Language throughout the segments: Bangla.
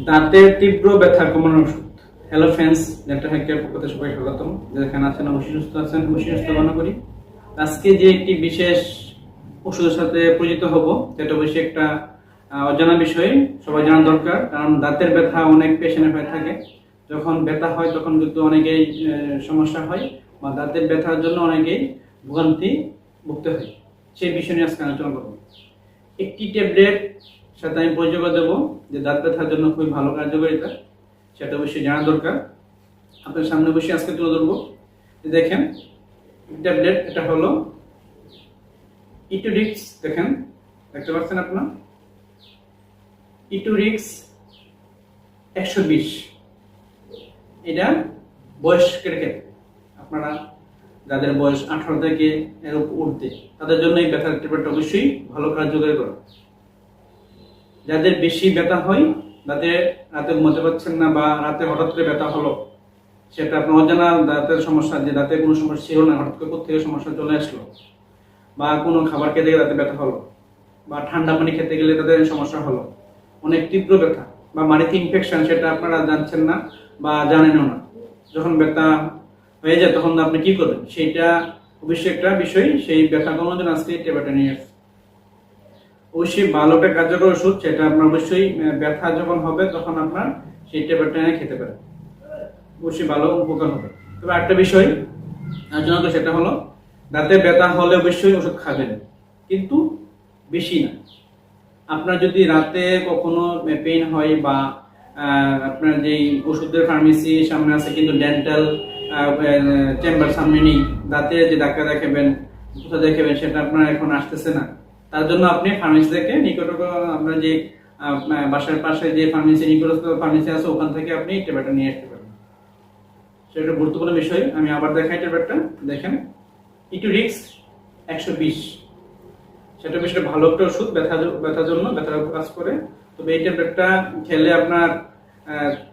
দাঁতের তীব্র ব্যথা কমানোর ওষুধ। হ্যালো ফ্রেন্ডস, ডক্টর হেলথকেয়ার পক্ষ থেকে সবাই স্বাগতম। যেখানে আছেন অবশ্যই সুস্থ আছেন, অবশ্যই সুস্থ কামনা করি। আজকে যে একটি বিশেষ ওষুধের সাথে পরিচিত হব, সেটা অবশ্যই একটা অজানা বিষয়, সবাই জানা দরকার। কারণ দাঁতের ব্যথা অনেক পেশেন্টের হয়ে থাকে। যখন ব্যথা হয় তখন কিন্তু অনেকেই সমস্যা হয়, বা দাঁতের ব্যথার জন্য অনেকেই ভোগান্তি ভুগতে হয়। সেই বিষয় নিয়ে আজকে আলোচনা করব। একটি ট্যাবলেট সাথে আমি পরিচয় করে দেবো যে দাঁত ব্যথার জন্য খুবই ভালো কার্যকারিতা, সেটা অবশ্যই জানা দরকার। আপনার সামনে অবশ্যই আজকে তুলে ধরবো। দেখেন ট্যাবলেট, এটা হলো ইটোরিক্স। দেখেন, দেখতে পাচ্ছেন আপনার ইটোরিক্স 120। এটা বয়স্কের ক্ষেত্রে, আপনারা যাদের বয়স 18 থেকে এর ঊর্ধ্বে, তাদের জন্য এই ব্যথার ট্যাবলেটটা অবশ্যই ভালো কার্যকরী করে। যাদের বেশি ব্যথা হয়, রাতে ঘুমাতে পারছেন না, বা রাতে হঠাৎ করে ব্যথা হলো, সেটা আপনার অজানা দাঁতের সমস্যা, যে দাঁতে কোনো সমস্যা ছিল না, হঠাৎ করে কোথেকে সমস্যা চলে আসলো, বা কোনো খাবার খেতে গেলে দাঁতে ব্যথা হলো, বা ঠান্ডা পানি খেতে গেলে তাদের সমস্যা হলো, অনেক তীব্র ব্যথা বা মাড়িতে ইনফেকশন, সেটা আপনারা জানছেন না বা জানেনও না। যখন ব্যথা হয়ে যায় তখন আপনি কি করবেন, সেইটা অবশ্যই একটা বিষয়। সেই ব্যথা কমানোর জন্য আজকে ট্যাবলেটটা নিয়ে আসছে। অবশ্যই ভালো একটা কার্যকর ওষুধ, সেটা আপনার অবশ্যই ব্যথা যখন হবে তখন আপনার সেই ট্যাবলেটটা এনে খেতে পারেন, অবশ্যই ভালো উপকার হবে। তবে একটা বিষয় আলোচনা করি, সেটা হলো দাঁতে ব্যথা হলে অবশ্যই ওষুধ খাবেন, কিন্তু বেশি না। আপনার যদি রাতে কখনো পেইন হয়, বা আপনার যেই ওষুধের ফার্মেসি সামনে আছে কিন্তু ডেন্টাল চেম্বার সামনে নেই, দাঁতে যে ডাক্তার দেখাবেন, কোথায় দেখাবেন সেটা আপনার এখন আসতেছে না, তার জন্য আপনি ফার্মেসি থেকে আপনার যে বাসার পাশে যে ফার্মেসি, নিকটস্থ ফার্মেসি আছে, ওখান থেকে আপনি ট্যাবলেটটা নিয়ে আসতে পারেন। সেটা গুরুত্বপূর্ণ বিষয়। আমি আবার দেখাই ট্যাবলেটটা। দেখেন, ইটোরিক্স 120, সেটা বেশ ভালো একটা ওষুধ ব্যথার জন্য, ব্যথার কাজ করে। তবে এই ট্যাবলেটটা খেলে আপনার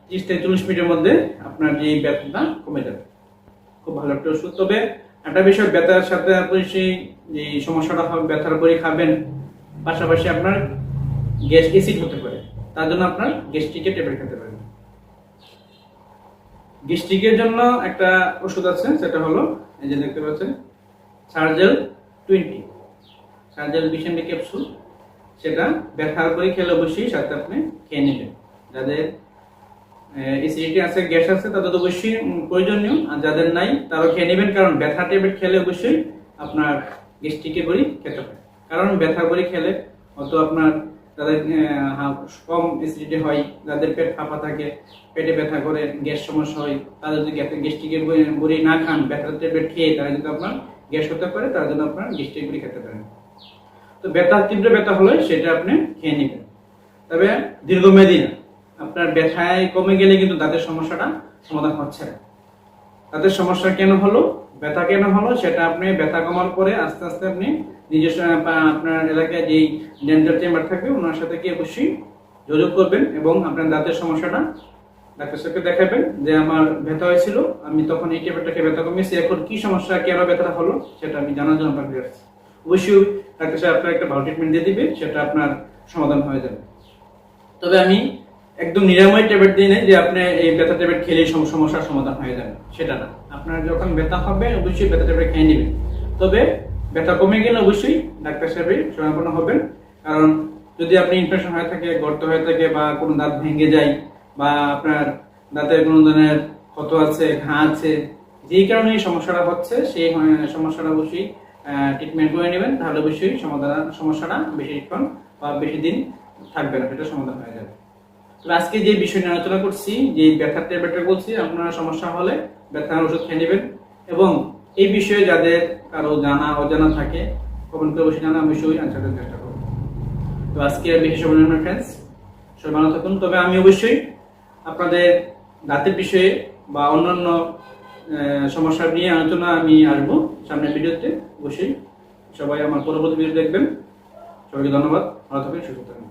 30 থেকে 40 মিনিটের মধ্যে আপনার যে ব্যথাটা কমে যাবে। খুব ভালো একটা ওষুধ। তবে একটা বিষয়, ব্যথার সাথে আপনি সেই যে সমস্যাটা হবে, ব্যথার বড়ি খাবেন, পাশাপাশি আপনার গ্যাস অ্যাসিড হতে পারে, তার জন্য আপনার গ্যাস্ট্রিকের ট্যাবলেট খেতে পারেন। গ্যাস্ট্রিকের জন্য একটা ওষুধ আছে, সেটা হলো এই যে দেখতে পাচ্ছেন সার্জেল 20, সার্জেল 20 mg ক্যাপসুল। সেটা ব্যথার বড়ি খেলে অবশ্যই সাথে আপনি খেয়ে নেবেন। যাদের অ্যাসিডিটি আছে, গ্যাস আছে, তাদের অবশ্যই প্রয়োজনীয়, আর যাদের নাই তারাও খেয়ে নেবেন। কারণ ব্যথা ট্যাবলেট খেলে অবশ্যই আপনার গ্যাস্ট্রিকের বড়ি খেতে হবে। কারণ ব্যথার বড়ি খেলে হয়তো আপনার যাদের কম অ্যাসিডিটি হয়, যাদের পেট ফাঁপা থাকে, পেটে ব্যথা করে, গ্যাস সমস্যা হয়, তাদের যদি গ্যাস্ট্রিকের বড়ি না খান, ব্যথার ট্যাবলেট খেয়ে তারা যদি আপনার গ্যাস হতে পারে, তার জন্য আপনার গ্যাস্ট্রিক বড়ি খেতে পারেন। তো তীব্র ব্যথা হলে সেটা আপনি খেয়ে নেবেন, তবে দীর্ঘমেয়াদী না। আপনার ব্যথায় কমে গেলে কিন্তু দাঁতের সমস্যাটা সমাধান হচ্ছে না। দাঁতের সমস্যা কেন হলো, ব্যথা কেন হলো, সেটা আপনি ব্যথা কমার পরে আস্তে আস্তে আপনি নিজস্ব আপনার এলাকায় যেই ডেন্টাল চেম্বার থাকবে, ওনার সাথে কি অবশ্যই যোগাযোগ করবেন, এবং আপনার দাঁতের সমস্যাটা ডাক্তার সাথে দেখাবেন যে আমার ব্যথা হয়েছিল, আমি তখন এই ট্যাবলেটটা খেয়ে ব্যথা কমিয়েছি, এখন কি সমস্যা, কেন ব্যথাটা হলো, সেটা আমি জানার জন্য আপনার কাছে আসছি। অবশ্যই ডাক্তার সাহেব আপনার একটা ভালো ট্রিটমেন্ট দিয়ে দিবে, সেটা আপনার সমাধান হয়ে যাবে। তবে আমি একদম নিরাময় ট্যাবলেট দিই না যে আপনি এই ব্যথা ট্যাবলেট খেলে সমস্যার সমাধান হয়ে যাবে, সেটা না। আপনার যখন ব্যথা হবে অবশ্যই ব্যথা ট্যাবলেট খেয়ে নেবেন। তবে ব্যথা কমে গেলে অবশ্যই ডাক্তার সাহেবের শরণাপন্ন হবেন। কারণ যদি আপনি ইনফেকশন হয়ে থাকে, গর্ত হয়ে থাকে, বা কোনো দাঁত ভেঙে যায়, বা আপনার দাঁতে কোনো ধরনের ক্ষত আছে, ঘা আছে, যেই কারণে এই সমস্যাটা হচ্ছে, সেই সমস্যাটা অবশ্যই ট্রিটমেন্ট করে নেবেন, তাহলে অবশ্যই সমস্যাটা বেশিক্ষণ বা বেশি দিন থাকবে না, সেটা সমাধান হয়ে যাবে। তো আজকে যে বিষয় নিয়ে আলোচনা করছি, যে ব্যথার ট্যাবলেটটা বলছি, আপনারা সমস্যা হলে ব্যথার ওষুধ খেয়ে নেবেন। এবং এই বিষয়ে যাদের কারো অজানা থাকে, কমেন্ট করে অবশ্যই অবশ্যই আনসার দেওয়ার চেষ্টা করবো। তো আজকে বিশেষ অভিনন্দন ফ্রেন্ডস, সবাই ভালো থাকুন। তবে আমি অবশ্যই আপনাদের দাঁতের বিষয়ে বা অন্যান্য সমস্যা নিয়ে আলোচনা আমি আসবো সামনের ভিডিওতে। অবশ্যই সবাই আমার পরবর্তী ভিডিও দেখবেন। সবাইকে ধন্যবাদ, ভালো থাকবেন, সুস্থ থাকবেন।